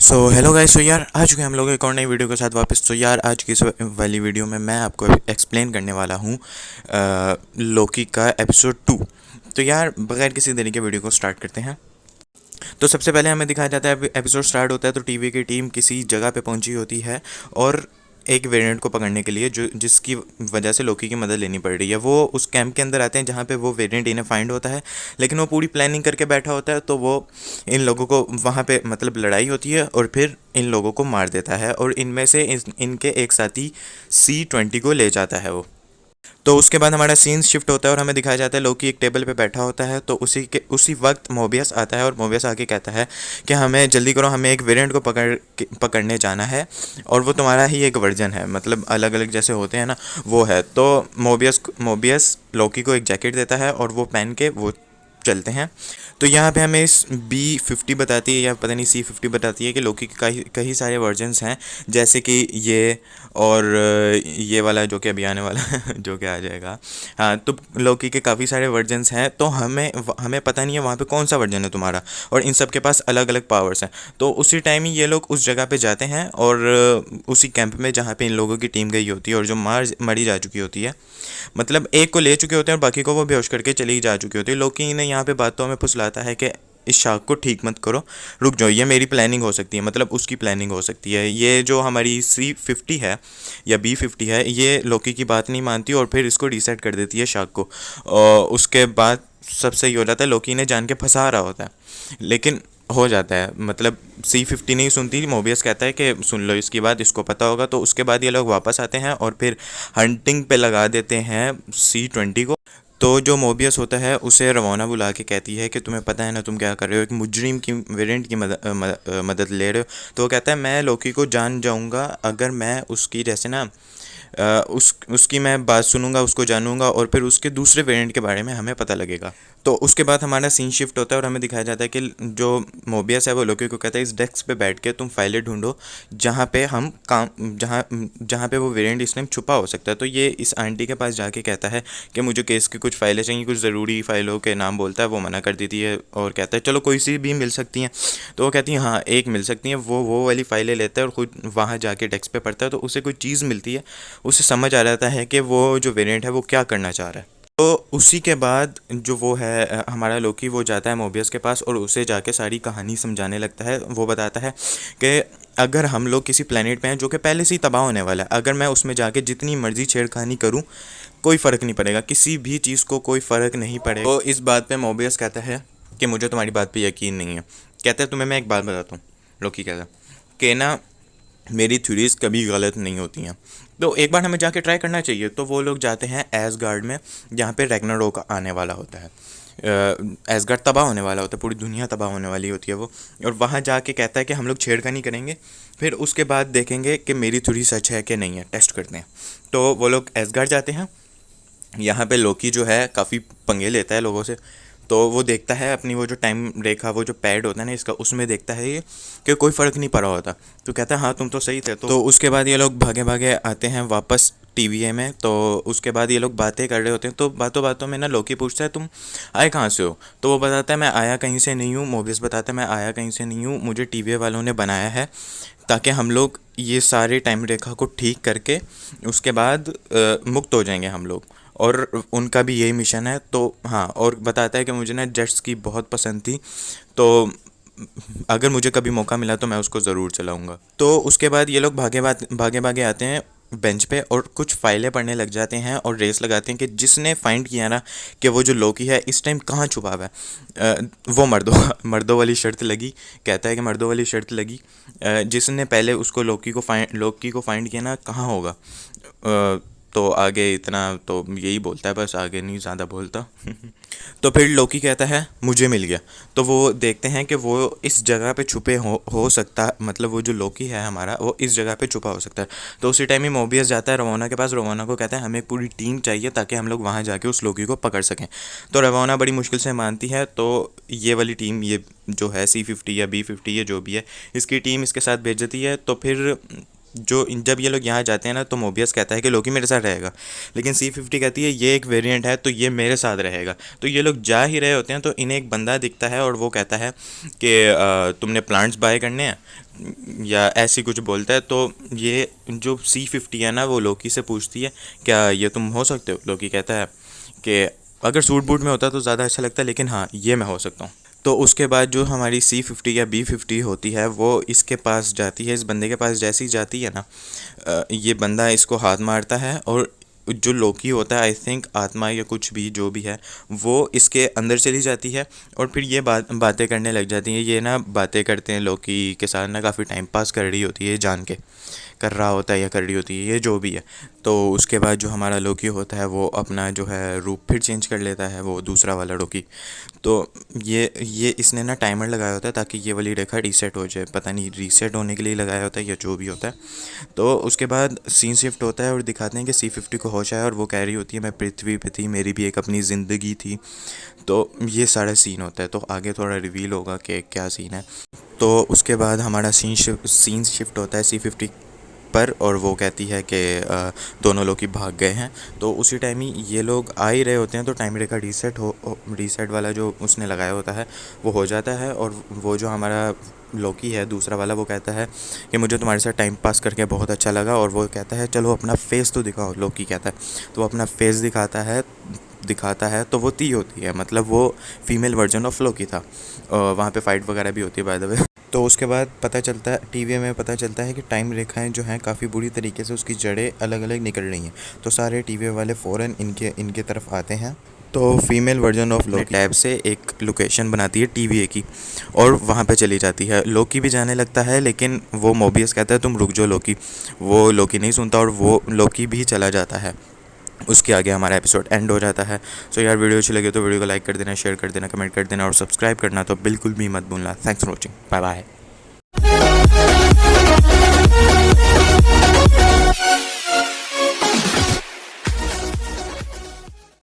Hello guys. यार आ चुके हैं हम लोग एक और नई वीडियो के साथ वापस। यार आज की इस वाली वीडियो में मैं आपको एक्सप्लेन करने वाला हूँ लोकी का एपिसोड 2। तो यार बगैर किसी देरी के वीडियो को स्टार्ट करते हैं। तो सबसे पहले हमें दिखाया जाता है, एपिसोड स्टार्ट होता है तो टीवी की टीम किसी जगह पे पहुंची होती है और एक वेरिएंट को पकड़ने के लिए जो जिसकी वजह से लोकी की मदद लेनी पड़ रही है। वो उस कैंप के अंदर आते हैं जहाँ पे वो वेरिएंट इन्हें फाइंड होता है, लेकिन वो पूरी प्लानिंग करके बैठा होता है। तो वो इन लोगों को वहाँ पे मतलब लड़ाई होती है और फिर इन लोगों को मार देता है और इनमें से इनके एक साथी C-20 को ले जाता है वो। तो उसके बाद हमारा सीन शिफ्ट होता है और हमें दिखाया जाता है लोकी एक टेबल पे बैठा होता है। तो उसी वक्त मोबियस आता है और मोबियस आके कहता है कि हमें जल्दी करो, हमें एक वेरिएंट को पकड़ने जाना है और वो तुम्हारा ही एक वर्जन है, मतलब अलग अलग जैसे होते हैं ना, वो है। तो मोबियस लोकी को एक जैकेट देता है और वो पहन के वो चलते हैं। तो यहाँ पे हमें इस B-50 बताती है या पता नहीं C-50 बताती है कि लोकी के कई कई सारे वर्जन्स हैं, जैसे कि ये और ये वाला जो कि अभी आने वाला है जो कि आ जाएगा। हाँ, तो लोकी के काफ़ी सारे वर्जन्स हैं। तो हमें पता नहीं है वहाँ पे कौन सा वर्जन है तुम्हारा, और इन सब के पास अलग अलग पावर्स हैं। तो उसी टाइम ही ये लोग उस जगह पे जाते हैं और उसी कैंप में जहाँ पे इन लोगों की टीम गई होती है और जो मरी जा चुकी होती है, मतलब एक को ले चुके होते हैं और बाकी को वो बेहोश करके चली जा चुकी होती है। लोकी ने यहाँ पे बातों में फुसलाता है कि इस शार्क को ठीक मत करो, रुक जाओ, ये मेरी प्लानिंग हो सकती है, मतलब उसकी प्लानिंग हो सकती है। ये जो हमारी C-50 है या B-50 है, ये लोकी की बात नहीं मानती और फिर इसको रीसेट कर देती है शार्क को। और उसके बाद सब सही हो जाता है। लोकी ने जान के फंसा रहा होता है, लेकिन हो जाता है, मतलब C-50 नहीं सुनती। मोबियस कहता है कि सुन लो इसकी बात, इसको पता होगा। तो उसके बाद ये लोग वापस आते हैं और फिर हंटिंग पे लगा देते हैं C-20 को। तो जो मोबियस होता है उसे रवाना बुला के कहती है कि तुम्हें पता है ना तुम क्या कर रहे हो, एक मुजरिम की वेरिएंट की मदद ले रहे हो। तो वो कहता है मैं लोकी को जान जाऊंगा अगर मैं उसकी जैसे ना उसकी मैं बात सुनूंगा, उसको जानूंगा और फिर उसके दूसरे वेरिएंट के बारे में हमें पता लगेगा। तो उसके बाद हमारा सीन शिफ्ट होता है और हमें दिखाया जाता है कि जो मोबियस है वो लोकी को कहता है इस डेस्क पे बैठ के तुम फाइलें ढूंढो जहाँ पे हम काम जहाँ जहाँ पे वो वेरिएंट इस टाइम छुपा हो सकता है। तो ये इस आंटी के पास जाके कहता है कि मुझे केस की कुछ फाइलें चाहिए, कुछ ज़रूरी फाइलों के नाम बोलता है। वो मना कर देती है और कहता है चलो कोई सी भी मिल सकती हैं। तो वो कहती है हाँ एक मिल सकती हैं। वो वाली फाइलें लेता है और खुद वहाँ जाके डेस्क पे पढ़ता है। तो उसे कोई चीज़ मिलती है, उसे समझ आ जाता है कि वो जो वेरिएंट है वो क्या करना चाह रहा है। तो उसी के बाद जो वो है हमारा लोकी, वो जाता है मोबियस के पास और उसे जाके सारी कहानी समझाने लगता है। वो बताता है कि अगर हम लोग किसी प्लेनेट पे हैं जो कि पहले से ही तबाह होने वाला है, अगर मैं उसमें जाके जितनी मर्जी छेड़खानी करूं कोई फ़र्क नहीं पड़ेगा, किसी भी चीज़ को कोई फ़र्क नहीं पड़ेगा। तो इस बात पे मोबियस कहता है कि मुझे तुम्हारी बात पे यकीन नहीं है। कहता है तुम्हें मैं एक बात बताता हूँ, लोकी कहता है कि ना मेरी थ्योरीज कभी गलत नहीं होती हैं, तो एक बार हमें जाके ट्राई करना चाहिए। तो वो लोग जाते हैं एसगार्ड में जहाँ पे रैग्नारोक आने वाला होता है। एसगार्ड तबाह होने वाला होता है, पूरी दुनिया तबाह होने वाली होती है वो। और वहाँ जाके कहता है कि हम लोग छेड़खानी करेंगे, फिर उसके बाद देखेंगे कि मेरी थ्योरी सच है कि नहीं है, टेस्ट करते हैं। तो वो लोग एसगार्ड जाते हैं। यहाँ पे लोकी जो है काफ़ी पंगे लेता है लोगों से। तो वो देखता है अपनी वो जो टाइम रेखा, वो जो पैड होता है ना इसका, उसमें देखता है ये कि कोई फ़र्क नहीं पड़ रहा होता। तो कहता है हाँ तुम तो सही थे। तो उसके बाद ये लोग भागे भागे आते हैं वापस TVA में। तो उसके बाद ये लोग बातें कर रहे होते हैं। तो बातों बातों में ना लोकी पूछता है तुम आए कहाँ से हो। तो वो बताता है मैं आया कहीं से नहीं हूँ। मोबियस बताता है मैं आया कहीं से नहीं हूँ, मुझे TVA वालों ने बनाया है ताकि हम लोग ये सारे टाइम रेखा को ठीक करके उसके बाद मुक्त हो जाएंगे हम लोग, और उनका भी यही मिशन है। तो हाँ, और बताता है कि मुझे ना जेट्स की बहुत पसंद थी, तो अगर मुझे कभी मौका मिला तो मैं उसको ज़रूर चलाऊँगा। तो उसके बाद ये लोग भागे भागे आते हैं बेंच पे और कुछ फाइलें पढ़ने लग जाते हैं और रेस लगाते हैं कि जिसने फाइंड किया ना कि वो जो लोकी है इस टाइम कहाँ छुपा हुआ है, वो मर्दों वाली शर्त लगी। कहता है कि मर्दों वाली शर्त लगी, जिसने पहले उसको लोकी को फाइंड किया ना कहाँ होगा। तो आगे इतना तो यही बोलता है, बस आगे नहीं ज़्यादा बोलता। तो फिर लोकी कहता है मुझे मिल गया। तो वो देखते हैं कि वो इस जगह पे छुपे हो सकता है, मतलब वो जो लोकी है हमारा वो इस जगह पे छुपा हो सकता है। तो उसी टाइम ही मोबियस जाता है रवाना के पास। रवाना को कहता है हमें पूरी टीम चाहिए ताकि हम लोग वहाँ जाके उस लोकी को पकड़ सकें। तो रवाना बड़ी मुश्किल से मानती है। तो ये वाली टीम, ये जो है C-50 या B-50 या जो भी है, इसकी टीम इसके साथ भेज देती है। तो फिर जब ये लोग यहाँ जाते हैं ना तो मोबियस कहता है कि लोकी मेरे साथ रहेगा, लेकिन C50 कहती है ये एक वेरिएंट है तो ये मेरे साथ रहेगा। तो ये लोग जा ही रहे होते हैं तो इन्हें एक बंदा दिखता है और वो कहता है कि तुमने प्लांट्स बाय करने हैं या ऐसी कुछ बोलता है। तो ये जो C50 है ना वो लोकी से पूछती है क्या ये तुम हो सकते हो। लोकी कहता है कि अगर सूट बूट में होता तो ज़्यादा अच्छा लगता, लेकिन हाँ ये मैं हो सकता हूँ। तो उसके बाद जो हमारी C50 या B50 होती है वो इसके पास जाती है, इस बंदे के पास जैसी जाती है ना ये बंदा इसको हाथ मारता है और जो लोकी होता है आई थिंक आत्मा या कुछ भी जो भी है वो इसके अंदर चली जाती है और फिर ये बातें करने लग जाती हैं। ये ना बातें करते हैं लोकी के साथ ना, काफ़ी टाइम पास कर रही होती है, जान के कर रहा होता है या कर रही होती है ये जो भी है। तो उसके बाद जो हमारा लोकी होता है वो अपना जो है रूप फिर चेंज कर लेता है, वो दूसरा वाला लोकी। तो ये इसने ना टाइमर लगाया होता है ताकि ये वाली रेखा रीसेट हो जाए, पता नहीं रीसेट होने के लिए लगाया होता है या जो भी होता है। तो उसके बाद सीन शिफ्ट होता है और दिखाते हैं कि C50 को होश आया और वो कह रही होती है मैं पृथ्वी पे थी, मेरी भी एक अपनी ज़िंदगी थी। तो ये सारा सीन होता है, तो आगे थोड़ा रिवील होगा कि क्या सीन है। तो उसके बाद हमारा सीन शिफ्ट होता है C50 पर और वो कहती है कि दोनों लोग ही भाग गए हैं। तो उसी टाइम ही ये लोग आ ही रहे होते हैं तो टाइम रेखा रीसेट वाला जो उसने लगाया होता है वो हो जाता है। और वो जो हमारा लोकी है दूसरा वाला वो कहता है कि मुझे तुम्हारे साथ टाइम पास करके बहुत अच्छा लगा, और वो कहता है चलो अपना फेस तो दिखाओ। लोकी कहता है तो वो अपना फेस दिखाता है तो वो ती होती है, मतलब वो फीमेल वर्जन ऑफ लोकी था। वहाँ पे फाइट वगैरह भी होती है बाय द वे। तो उसके बाद पता चलता है टीवी में पता चलता है कि टाइम रेखाएं जो हैं काफ़ी बुरी तरीके से उसकी जड़ें अलग अलग निकल रही हैं। तो सारे टीवी वाले फ़ौरन इनके तरफ आते हैं। तो female version of Loki tab से एक लोकेशन बनाती है TVA की और वहाँ पे चली जाती है। लोकी भी जाने लगता है लेकिन वो मोबियस कहता है तुम रुक जाओ लोकी। वो लोकी नहीं सुनता और वो लोकी भी चला जाता है। उसके आगे हमारा एपिसोड एंड हो जाता है। सो यार वीडियो अच्छी लगे तो वीडियो को लाइक कर देना, शेयर कर देना, कमेंट कर देना और सब्सक्राइब करना तो बिल्कुल भी मत भूलना। Thanks for watching, bye bye.